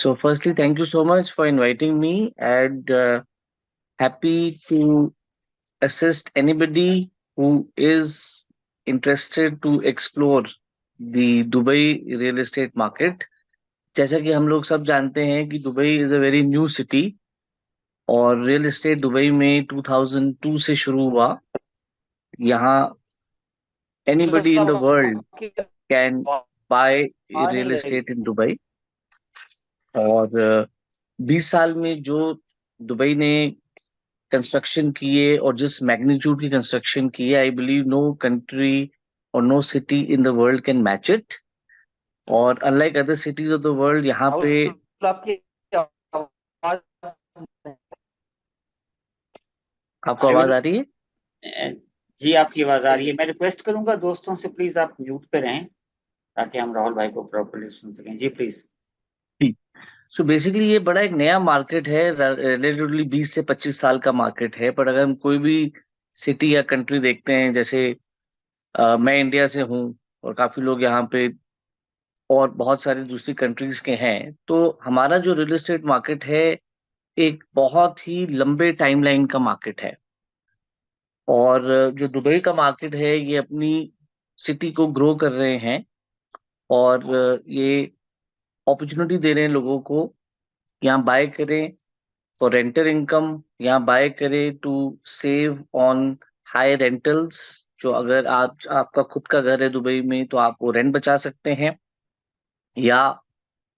So, firstly, thank you so much for inviting me, and happy to assist anybody who is interested to explore the Dubai real estate market. जैसा कि हम लोग सब जानते हैं कि Dubai is a very new city और real estate Dubai में 2002 से शुरू हुआ। यहाँ एनीबडी इन द मतलब वर्ल्ड आपकी कैन आवाज बाय नहीं रियल रही। एस्टेट इन दुबई। और 20 साल में जो दुबई ने कंस्ट्रक्शन किए और जिस मैग्नीट्यूड की कंस्ट्रक्शन की है, आई बिलीव नो कंट्री और no city in the world can match it. और unlike other cities of the world, यहाँ पे राहुल आपकी आवाज आपको आवाज आ रही है? जी आपकी आवाज आ रही है। मैं रिक्वेस्ट करूंगा दोस्तों से, प्लीज आप म्यूट पे रहें ताकि हम राहुल भाई को प्रॉपर्ली सुन सकें। जी प्लीज। सो बेसिकली ये बड़ा एक नया मार्केट है, रिलेटिवली 20 से 25 साल का मार्केट है। पर अगर हम कोई भी सिटी या कंट्री देखते हैं, जैसे मैं इंडिया से हूँ और काफी लोग यहाँ पे और बहुत सारी दूसरी कंट्रीज के हैं, तो हमारा जो रियल एस्टेट मार्केट है एक बहुत ही लंबे टाइमलाइन का मार्केट है। और जो दुबई का मार्केट है ये अपनी सिटी को ग्रो कर रहे हैं और ये अपॉर्चुनिटी दे रहे हैं लोगों को यहाँ बाय करें फॉर रेंटल इनकम, यहाँ बाय करें to save on high rentals. जो अगर आप आपका खुद का घर है दुबई में तो आप वो रेंट बचा सकते हैं, या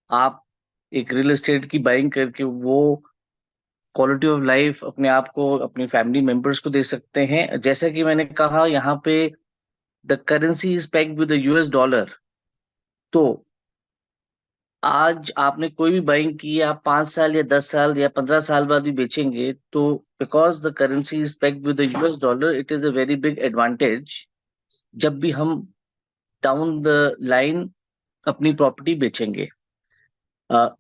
आप एक रियल एस्टेट की बाइंग करके वो क्वालिटी ऑफ लाइफ अपने आप को, अपनी फैमिली मेंबर्स को दे सकते हैं। जैसा कि मैंने कहा, यहाँ पे the currency is pegged with the US dollar. तो आज आपने कोई भी बाइंग की है, आप 5 साल या 10 साल या 15 साल बाद भी बेचेंगे, तो because the currency is pegged with the US dollar, it is a very big advantage जब भी हम डाउन द लाइन अपनी प्रॉपर्टी बेचेंगे।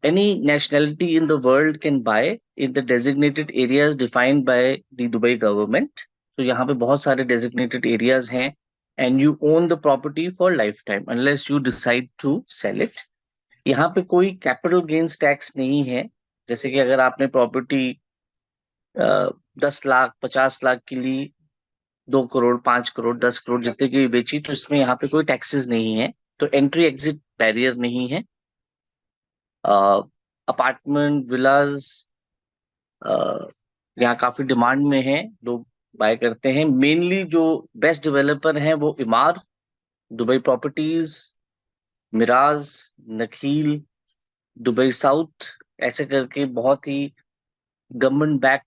Any nationality in the world can buy in the designated areas defined by the Dubai government. तो यहाँ पे बहुत सारे designated areas हैं, and you own the property for lifetime unless you decide to sell it. यहाँ पे कोई capital gains tax नहीं है। जैसे कि अगर आपने प्रॉपर्टी 10 लाख 50 लाख के लिए 2 करोड़ 5 करोड़ 10 करोड़ जितने की भी बेची, तो इसमें यहाँ पे कोई टैक्सेस नहीं है। तो एंट्री एग्जिट बैरियर नहीं है। अपार्टमेंट विलास यहाँ काफी डिमांड में है, लोग बाय करते हैं। मेनली जो बेस्ट डेवलपर हैं वो Emaar, Dubai Properties, Meraas, Nakheel, Dubai South, ऐसे करके बहुत ही गवर्नमेंट बैक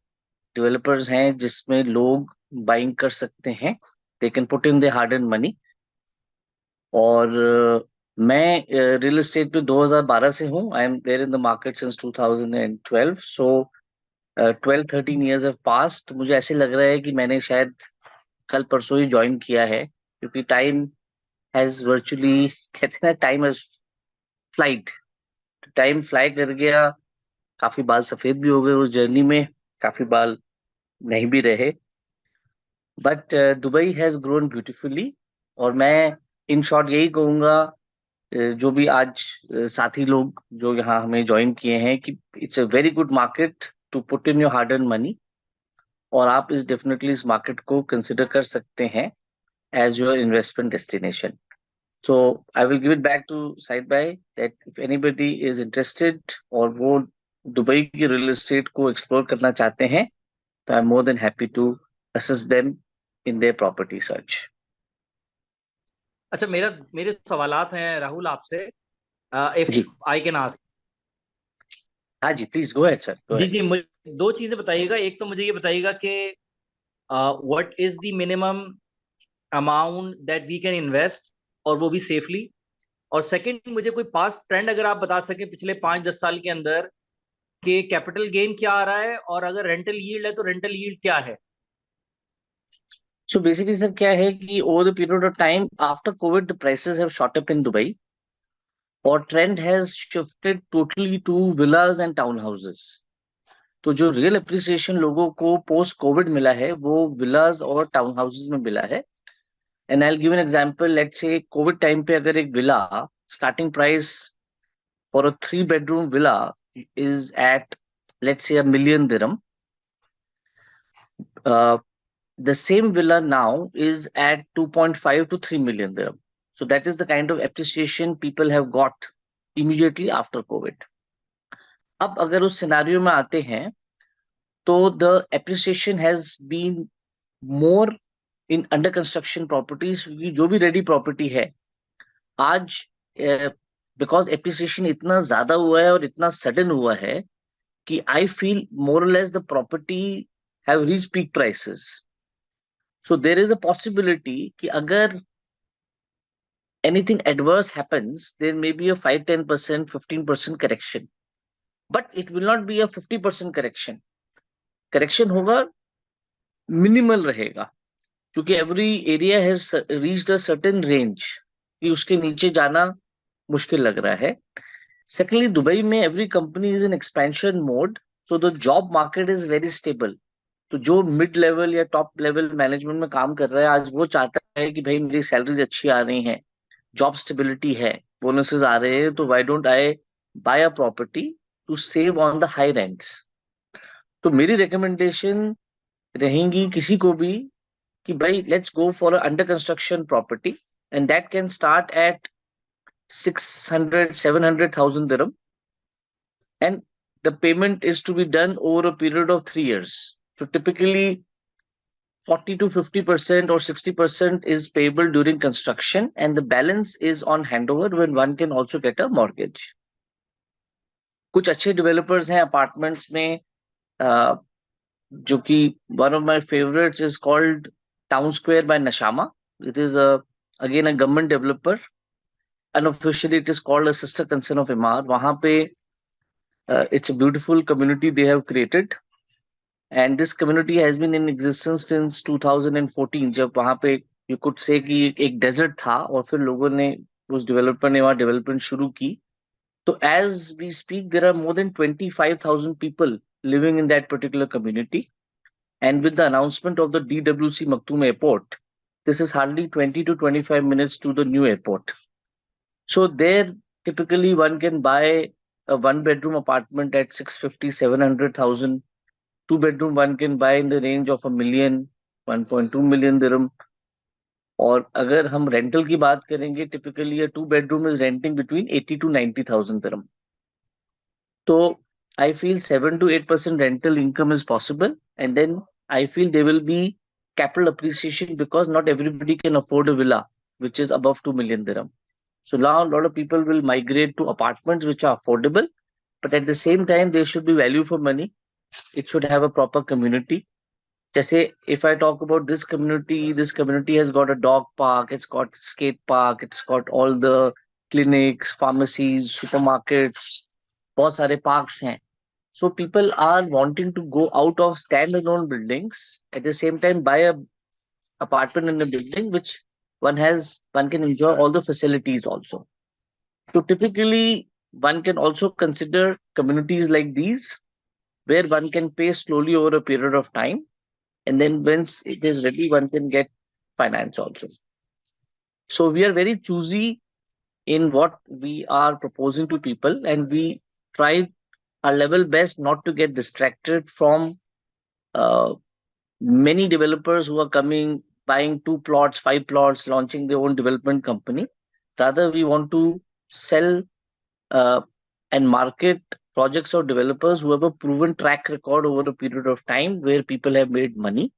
डेवलपर्स हैं जिसमें लोग बाइंग कर सकते हैं। They can put in the hard and money. और मैं रियल एस्टेट में 2012 से हूँ। I am there in the market since 2012। So 12-13 years have passed. मुझे ऐसे लग रहा है कि मैंने शायद कल परसों ही ज्वाइन किया है, क्योंकि टाइम हैज वर्चुअली कहते हैं ना, time has flight. Time fly कर गया। काफी बाल सफेद भी हो गए उस जर्नी में, काफी बाल नहीं भी रहे। But Dubai has grown beautifully. और मैं इन शॉर्ट यही कहूंगा, जो भी आज साथी लोग जो यहाँ हमें ज्वाइन किए हैं, कि it's a very good market to put in your hard earn money. और आप इस डेफिनेटली इस मार्केट को कंसिडर कर सकते हैं as your investment destination. So I will give it back to side by that if anybody is interested और वो दुबई की रियल एस्टेट को एक्सप्लोर करना चाहते हैं, तो I am more than happy to assist them in their property search. अच्छा, मेरे सवालात हैं राहुल आपसे, जी, इफ आई कैन आस्क। हाँ जी, please go ahead sir, go जी अहेड। जी, मुझे दो चीजें बताइएगा। एक तो मुझे ये बताइएगा कि what is the minimum amount that we can invest, और वो भी सेफली। और सेकंड, मुझे कोई पास्ट ट्रेंड अगर आप बता सकें पिछले 5-10 साल के अंदर, कि कैपिटल गेन क्या आ रहा है, और अगर रेंटल यील्ड है तो रेंटल यील्ड क्या है। सो बेसिकली सर क्या है कि over the period of time after Covid the prices have shot up in Dubai, और trend has shifted totally to villas and town houses. तो जो रियल अप्रिसिएशन लोगों को पोस्ट कोविड मिला है वो विलास और टाउन हाउसेस में मिला है। And I will give an example. Let's say Covid time पे अगर एक villa starting price for a 3 bedroom villa is at, let's say, 1 million dirham, uh, the same villa now is at 2.5 to 3 million dirham. So that is the kind of appreciation people have got immediately after COVID. अब अगर उस scenario में आते हैं तो the appreciation has been more in under construction properties, क्योंकि जो भी रेडी प्रॉपर्टी है आज, बिकॉज एप्रिसिएशन इतना ज्यादा हुआ है और इतना सडन हुआ है कि आई feel more or less the property have reach peak prices. So there is a possibility कि अगर anything adverse happens, there may be a 5-10%, 15% correction. But it will not be a 50% correction. Correction होगा, minimal रहेगा, क्योंकि every area has reached a certain range कि उसके नीचे जाना मुश्किल लग रहा है. Secondly, दुबई में every company is in expansion mode, so the job market is very stable. तो जो मिड लेवल या टॉप लेवल मैनेजमेंट में काम कर रहा है आज, वो चाहता है कि भाई मेरी सैलरीज अच्छी आ रही हैं, जॉब स्टेबिलिटी है, बोनसेस आ रहे हैं, तो why don't I buy a property to save on the high rents. तो मेरी रिकमेंडेशन रहेंगी किसी को भी कि भाई let's go for under construction property, and that can start at 600-700,000 dirham, and the payment is to be done over a period of 3 years. So typically 40 to 50% or 60% is payable during construction, and the balance is on handover when one can also get a mortgage. कुछ अच्छे developers हैं apartments में, जो कि one of my favorites is called Town Square by Nashama. It is again a government developer. Unofficially, it is called a sister concern of Emaar. वहाँ पे it's a beautiful community they have created, and this community has been in existence since 2014, जब वहाँ पे you could say कि एक desert था और फिर लोगों ने, उस developer ने वहाँ development शुरू की. तो as we speak, there are more than 25,000 people living in that particular community, and with the announcement of the DWC Maktoum Airport, this is hardly 20 to 25 minutes to the new airport. So there, typically one can buy a one-bedroom apartment at 650-700,000. Two-bedroom one can buy in the range of 1 million, 1.2 million dirham. और अगर हम rental की बात करेंगे, typically a two-bedroom is renting between 80 to 90,000 dirham. So I feel 7 to 8% rental income is possible, and then I feel there will be capital appreciation because not everybody can afford a villa which is above 2 million dirham. So now a lot of people will migrate to apartments which are affordable, but at the same time there should be value for money. It should have a proper community. Jesse, if I talk about this community has got a dog park, it's got skate park, it's got all the clinics, pharmacies, supermarkets, बहुत सारे parks हैं. So people are wanting to go out of standalone buildings, at the same time buy a apartment in a building which one can enjoy all the facilities also. So typically one can also consider communities like these where one can pay slowly over a period of time, and then once it is ready one can get finance also. So we are very choosy in what we are proposing to people, and we try our level best not to get distracted from uh, many developers who are coming, buying 2 plots, 5 plots, launching their own development company. Rather, we want to sell uh, and market projects or developers who have a proven track record over a period of time where people have made money.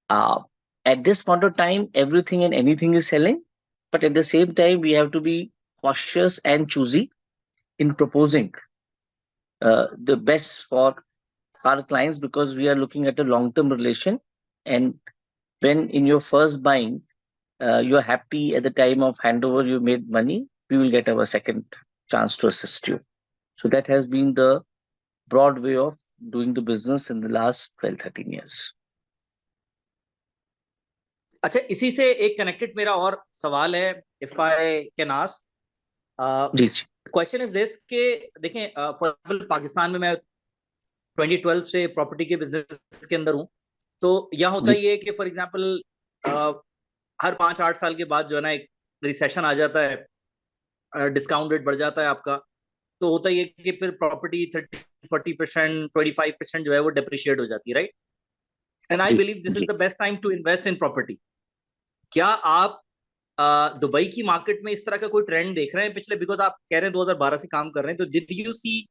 Uh, at this point of time, everything and anything is selling, but at the same time, we have to be cautious and choosy in proposing the best for our clients, because we are looking at a long-term relation. And when in your first buying, you're happy at the time of handover, you made money, we will get our second chance to assist you. So that has been the broad way of doing the business in the last 12-13 years. अच्छा, इसी से एक connected मेरा और सवाल है, if I can ask. जी जी. क्वेश्चन इज दिस के देखें, फॉर एग्जांपल पाकिस्तान में मैं 2012 से प्रॉपर्टी के बिजनेस के अंदर हूं, तो यहाँ होता ही है कि फॉर एग्जांपल हर 5-8 साल के बाद जो है ना एक रिसेशन आ जाता है, डिस्काउंट रेट बढ़ जाता है आपका, तो होता ही है कि फिर प्रॉपर्टी 30-40%, 25% जो है वो डेप्रिशिएट हो जाती है, राइट? एंड आई जी बिलीव दिस इज जी। The best time to invest in property. क्या आप दुबई की मार्केट में इस तरह का कोई ट्रेंड देख रहे हैं पिछले, बिकॉज आप कह रहे हैं 2012 से काम कर रहे हैं, तो डिड यू सी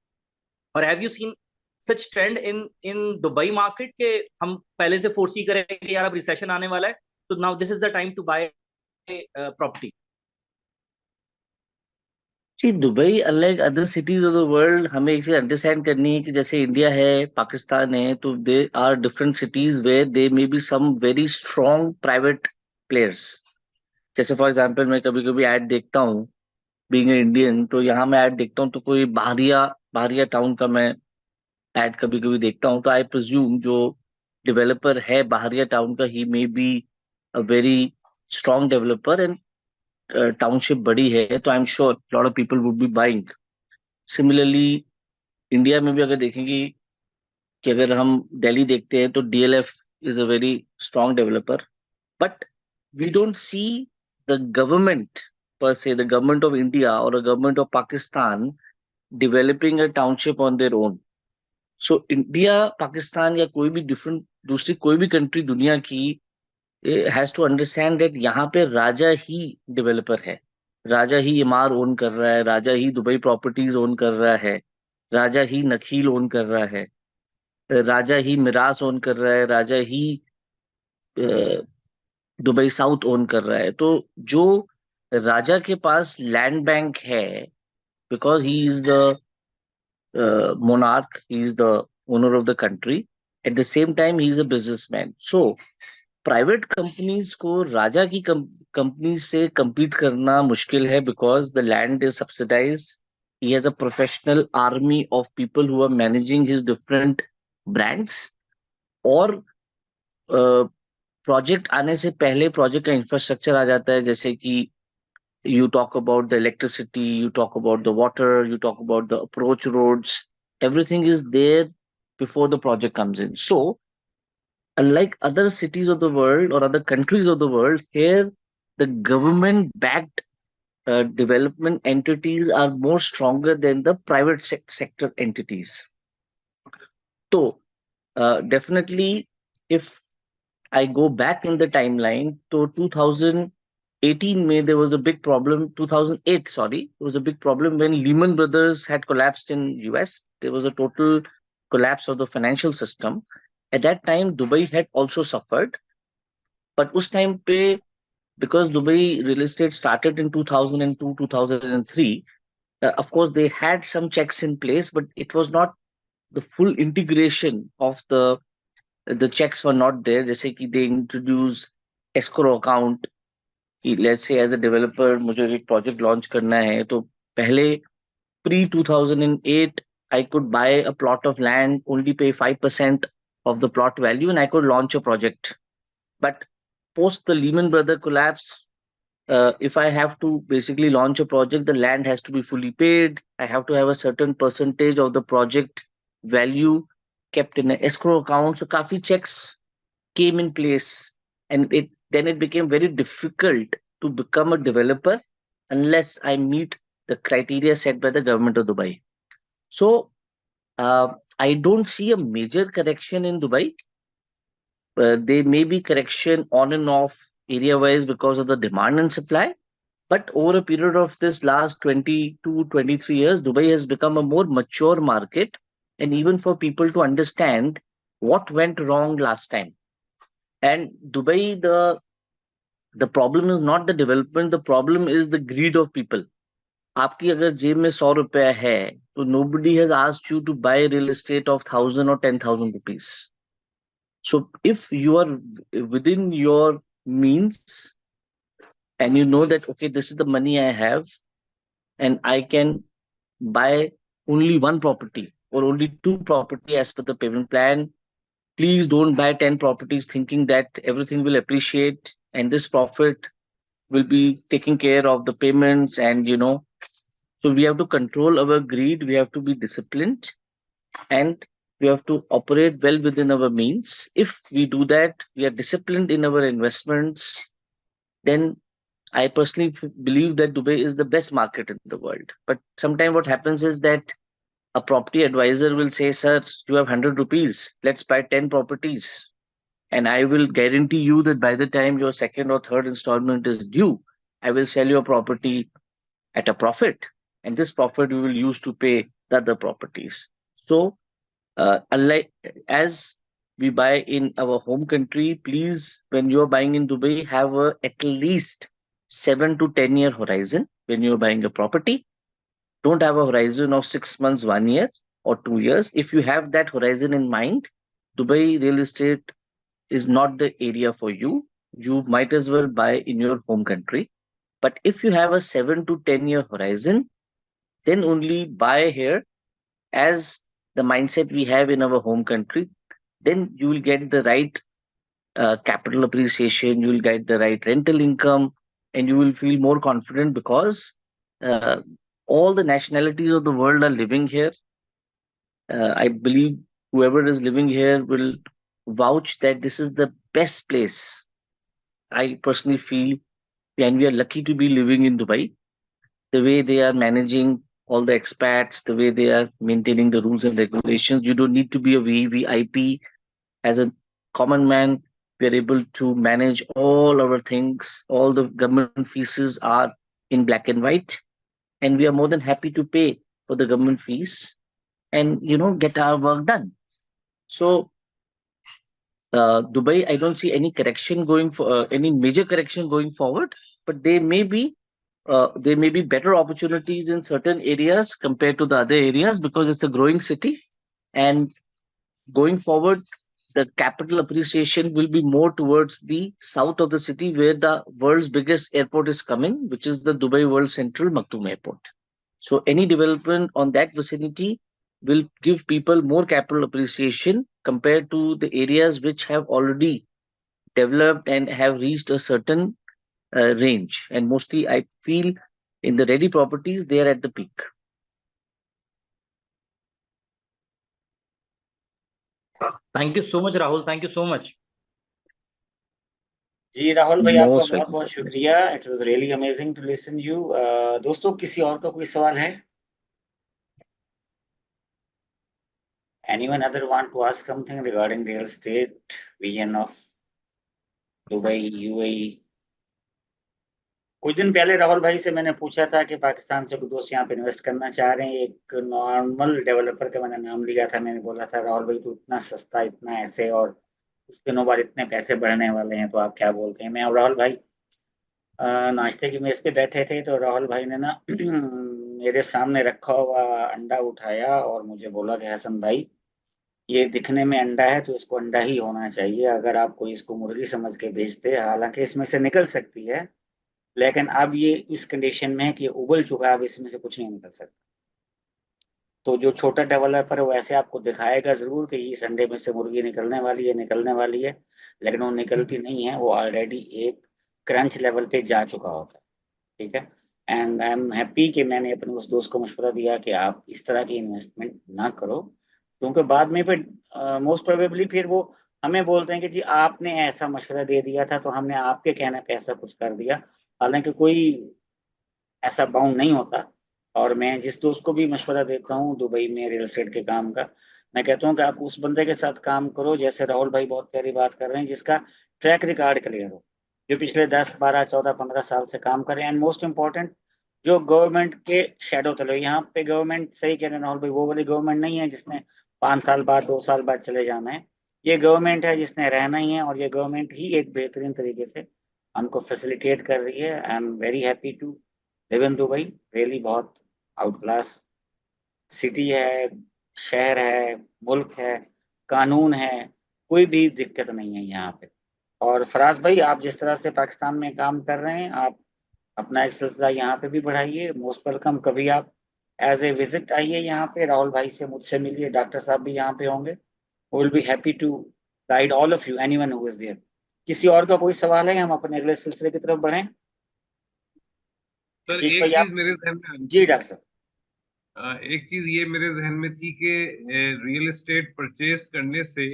और have you seen such trend in in Dubai market के हम पहले से फोर्सी करें कि यार अब रिसेशन आने वाला है, तो now this is the time to buy property? जी, Dubai unlike other cities of the world, हमें एक चीज अंडरस्टैंड करनी है कि जैसे इंडिया है, पाकिस्तान है, तो they are different cities where they may be some very strong private players. जैसे फॉर एग्जांपल मैं कभी कभी ऐड देखता हूँ, बीइंग इंडियन, तो यहाँ मैं ऐड देखता हूँ तो कोई बाहरिया बाहरिया टाउन का मैं ऐड कभी कभी देखता हूँ, तो आई प्रिज्यूम जो डेवलपर है बाहरिया टाउन का, he may be a very strong developer, and township बड़ी है तो I am sure lot of people would be buying. Similarly India में भी अगर देखेंगे कि अगर हम दिल्ली देखते हैं तो DLF is a very strong developer, but we don't see the government per se, the government of India or a government of Pakistan developing a township on their own. So India, Pakistan या कोई भी डिफरेंट दूसरी कोई भी country दुनिया की has to understand that यहाँ पे राजा ही डेवलपर है, राजा ही इमार ओन कर रहा है, राजा ही दुबई प्रॉपर्टीज ओन कर रहा है, राजा ही नखील ओन कर रहा है, राजा ही मिरास ओन कर रहा है, राजा ही अ, दुबई साउथ ओन कर रहा है। तो जो राजा के पास लैंड बैंक है, because he is the monarch, he is the owner of the country. At the same time, he is a businessman. So, private companies को राजा की कंपनी से compete करना मुश्किल है, because the land is subsidise, he has a professional army of people who are managing his different brands, और project आने से पहले प्रोजेक्ट का इंफ्रास्ट्रक्चर आ जाता है, जैसे कि you talk about the electricity, you talk about the water, you talk about the approach roads, everything is there before the project comes in. So, unlike other cities of the world or other countries of the world, here the government backed development entities are more stronger than the private sector entities. So, definitely, if I go back in the timeline to 2018 May, there was a big problem. 2008, sorry, there was a big problem when Lehman Brothers had collapsed in US. There was a total collapse of the financial system. At that time, Dubai had also suffered. But us time pe, because Dubai real estate started in 2002, 2003, of course, they had some checks in place, but it was not the full integration of the checks were not there. जैसे कि they introduce escrow account, कि let's say as a developer मुझे एक project launch करना है, तो पहले pre 2008 I could buy a plot of land, only pay 5% of the plot value, and I could launch a project. But post the Lehman Brothers collapse, if I have to basically launch a project, the land has to be fully paid. I have to have a certain percentage of the project value kept in an escrow account. So काफी checks came in place, and it became very difficult to become a developer unless I meet the criteria set by the government of Dubai. So I don't see a major correction in Dubai. There may be correction on and off area wise because of the demand and supply, but over a period of this last 20 to 23 years, Dubai has become a more mature market, and even for people to understand what went wrong last time. And Dubai, the problem is not the development, the problem is the greed of people. आपकी अगर जेब में 100 रुपया है, तो nobody has asked you to buy real estate of 1,000 or 10,000 rupees. So if you are within your means, and you know that okay, this is the money I have, and I can buy only one property or only two property as per the payment plan, please don't buy 10 properties thinking that everything will appreciate and this profit will be taking care of the payments, and so we have to control our greed, we have to be disciplined, and we have to operate well within our means. If we do that, we are disciplined in our investments, then I personally believe that Dubai is the best market in the world. But sometimes what happens is that a property advisor will say, "Sir, you have 100 rupees. Let's buy 10 properties." And I will guarantee you that by the time your second or third installment is due, I will sell your property at a profit. And this profit we will use to pay the other properties. So, unlike as we buy in our home country, please, when you're buying in Dubai, have a at least 7 to 10 year horizon when you're buying a property. Don't have a horizon of 6 months, 1 year, or 2 years. If you have that horizon in mind, Dubai real estate is not the area for you. You might as well buy in your home country. But if you have a 7 to 10 year horizon, then only buy here as the mindset we have in our home country. Then you will get the right capital appreciation, you will get the right rental income, and you will feel more confident because uh, all the nationalities of the world are living here. I believe whoever is living here will vouch that this is the best place. I personally feel, and we are lucky to be living in Dubai. The way they are managing all the expats, the way they are maintaining the rules and regulations, you don't need to be a VVIP. As a common man, we are able to manage all our things. All the government fees are in black and white, and we are more than happy to pay for the government fees and get our work done. So Dubai, I don't see any correction going for any major correction going forward, but there may be better opportunities in certain areas compared to the other areas because it's a growing city. And going forward, the capital appreciation will be more towards the south of the city where the world's biggest airport is coming, which is the Dubai World Central Maktoum Airport. So any development on that vicinity will give people more capital appreciation compared to the areas which have already developed and have reached a certain range. And mostly, I feel in the ready properties, they are at the peak. Thank you so much Rahul, thank you so much. जी राहुल भाई, आपका Most बहुत welcome, बहुत sir. शुक्रिया। It was really amazing to listen you. दोस्तों, किसी और का कोई सवाल है? Anyone other want to ask something regarding real estate vision of Dubai, UAE? कुछ दिन पहले राहुल भाई से मैंने पूछा था कि पाकिस्तान से कुछ दोस्त यहाँ पे इन्वेस्ट करना चाह रहे हैं। एक नॉर्मल डेवलपर का मैंने नाम लिया था। मैंने बोला था राहुल भाई, तो इतना सस्ता, इतना ऐसे, और कुछ दिनों बाद इतने पैसे बढ़ने वाले हैं, तो आप क्या बोलते हैं? मैं और राहुल भाई नाश्ते की मेज पे बैठे थे, तो राहुल भाई ने ना मेरे सामने रखा हुआ अंडा उठाया और मुझे बोला कि हसन भाई, ये दिखने में अंडा है तो इसको अंडा ही होना चाहिए। अगर आप कोई इसको मुर्गी समझ के बेचते, हालांकि इसमें से निकल सकती है, लेकिन अब ये इस कंडीशन में है कि ये उबल चुका है, अब इसमें से कुछ नहीं निकल सकता। तो जो छोटा डेवलपर है वो ऐसे आपको दिखाएगा जरूर कि इस अंडे में से मुर्गी निकलने वाली है, निकलने वाली है, लेकिन वो निकलती नहीं है। वो ऑलरेडी एक क्रंच लेवल पे जा चुका होता है। ठीक है। एंड आई एम हैप्पी कि मैंने अपने उस दोस्त को मशवरा दिया कि आप इस तरह की इन्वेस्टमेंट ना करो, क्योंकि बाद में फिर मोस्ट प्रोबेबली फिर वो हमें बोलते हैं कि जी आपने ऐसा मशवरा दे दिया था, तो हमने आपके कहने पे ऐसा कुछ कर दिया। हालांकि कोई ऐसा बाउंड नहीं होता। और मैं जिस दोस्त को भी मशवरा देता हूँ दुबई में रियल एस्टेट के काम का, मैं कहता हूँ कि आप उस बंदे के साथ काम करो, जैसे राहुल भाई बहुत प्यारी बात कर रहे हैं, जिसका ट्रैक रिकॉर्ड क्लियर हो, जो पिछले 10, 12, 14, 15 साल से काम कर रहे हैं। एंड मोस्ट इम्पॉर्टेंट, जो गवर्नमेंट के शेडो तले। यहाँ पे गवर्नमेंट, सही कह रहे हैं राहुल भाई, वो वाली गवर्नमेंट नहीं है जिसने 5 साल बाद, 2 साल बाद चले जाना है। ये गवर्नमेंट है जिसने रहना ही है, और ये गवर्नमेंट ही एक बेहतरीन तरीके से हमको फैसिलिटेट कर रही है। I am very happy to live in Dubai. Really बहुत आउट क्लास सिटी है, शहर है, मुल्क है, कानून है, कोई भी दिक्कत नहीं है यहाँ पे। और फराज भाई, आप जिस तरह से पाकिस्तान में काम कर रहे हैं, आप अपना एक सिलसिला यहाँ पे भी बढ़ाइए। Most welcome. कभी आप एज ए विजिट आइए यहाँ पे, राहुल भाई से, मुझसे मिलिए। डॉक्टर साहब भी यहाँ पे होंगे। Will be happy to guide all of you, anyone who is there. किसी और का कोई सवाल है? हम अपने अगले सिलसिले की तरफ बढ़ें। सर आशीष एक भाई, चीज आप। मेरे जहन में जी डॉक्टर साहब। एक चीज ये मेरे जहन में थी कि रियल एस्टेट परचेज करने से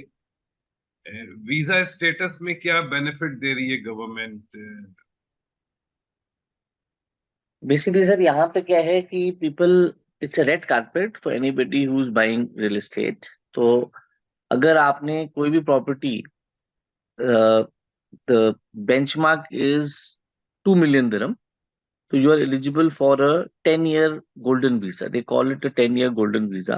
वीजा स्टेटस में क्या बेनिफिट दे रही है गवर्नमेंट? बेसिकली सर यहाँ पे क्या है कि people, it's a red carpet for anybody who is buying real estate. तो अगर आपने कोई भी property, the benchmark is 2 million dirham, so you are eligible for a 10-year golden visa. They call it a 10-year golden visa.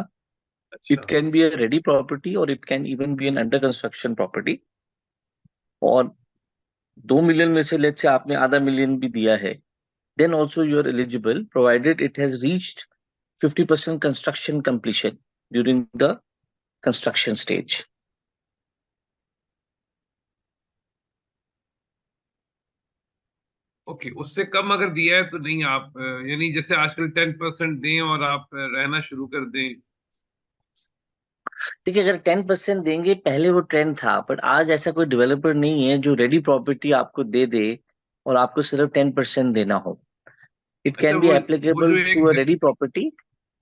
अच्छा। It can be a ready property or it can even be an under construction property. और 2 million में से late से आपने आधा million भी दिया है, then also you are eligible provided it has reached 50% construction completion during the construction stage. Okay, उससे कम अगर दिया है तो नहीं आप, यानी जैसे आजकल 10% दें और आप रहना शुरू कर दें। देखिए, अगर 10% देंगे, पहले वो ट्रेंड था, बट आज ऐसा कोई डेवलपर नहीं है जो रेडी प्रॉपर्टी आपको दे दे और आपको सिर्फ 10% देना हो। इट अच्छा, कैन बी वो एप्लीकेबल जो टू अ एक रेडी प्रॉपर्टी,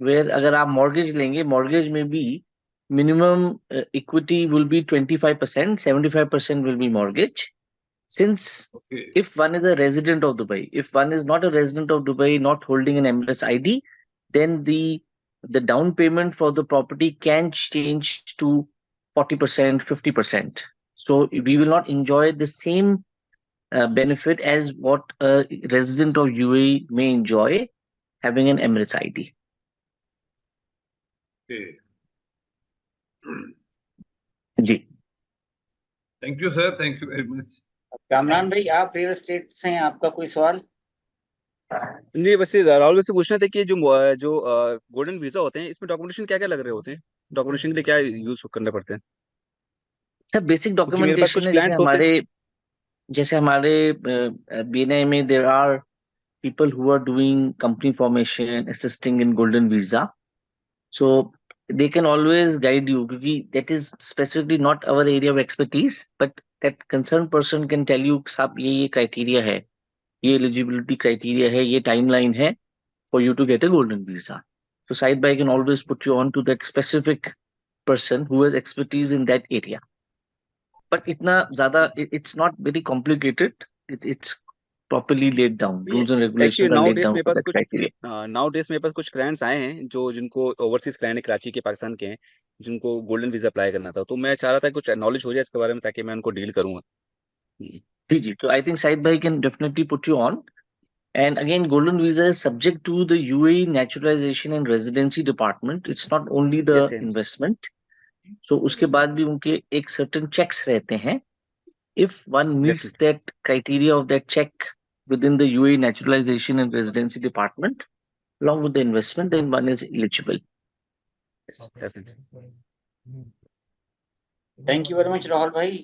वेयर अगर आप मॉर्गेज लेंगे, मॉर्गेज में भी minimum equity will be 25%, 75% will be mortgage. Since okay if one is a resident of Dubai, if one is not a resident of Dubai, not holding an MLS ID, then the down payment for the property can change to 40%, 50%. So we will not enjoy the same benefit as what a resident of UAE may enjoy having an Emirates ID. Okay. जी। Thank you sir, thank you very much. Kamran भाई, आप real estate से हैं, आपका कोई सवाल? नहीं, वैसे राहुल से पूछना था कि जो गोल्डन वीजा होते हैं, इसमें डॉक्यूमेंटेशन क्या क्या लग रहे होते हैं? डॉक्यूमेंटेशन के लिए क्या यूज करने पड़ते हैं? सर बेसिक क्योंकि मेरे पास डॉक्यूमेंटेशन कुछ है, क्लाइंट्स होते हैं। जैसे हमारे BNI में there are people who are doing company formation, assisting in golden visa. So they can always guide you क्योंकि that is specifically not our area of expertise, but that concerned person can tell you साहब ये criteria है, ये eligibility criteria है, ये timeline है for you to get a golden visa. So side by can always put you on to that specific person who has expertise in that area. But इतना ज़्यादा it's not very complicated. It's properly laid down. Rules and actually regulations are now laid days down मेरे for pass that कुछ criteria. Clients आए हैं जो जिनको overseas client Karachi के, पाकिस्तान के हैं, जिनको गोल्डन वीजा अप्लाई करना था। तो मैं चाह रहा था कुछ नॉलेज हो जाए इसके बारे में, ताकि मैं उनको डील करूंगा। जी जी, तो आई थिंक साइद भाई can definitely put you on. And again golden visa is subject to the UAE naturalization and residency department, it's not only the yes yes. Investment. So उसके बाद भी उनके एक सर्टेन चेक्स रहते हैं। If one meets definitely that criteria of that check within the UAE naturalization and residency department along with the investment, then one is eligible. Definitely. Thank you very much Rahul भाई।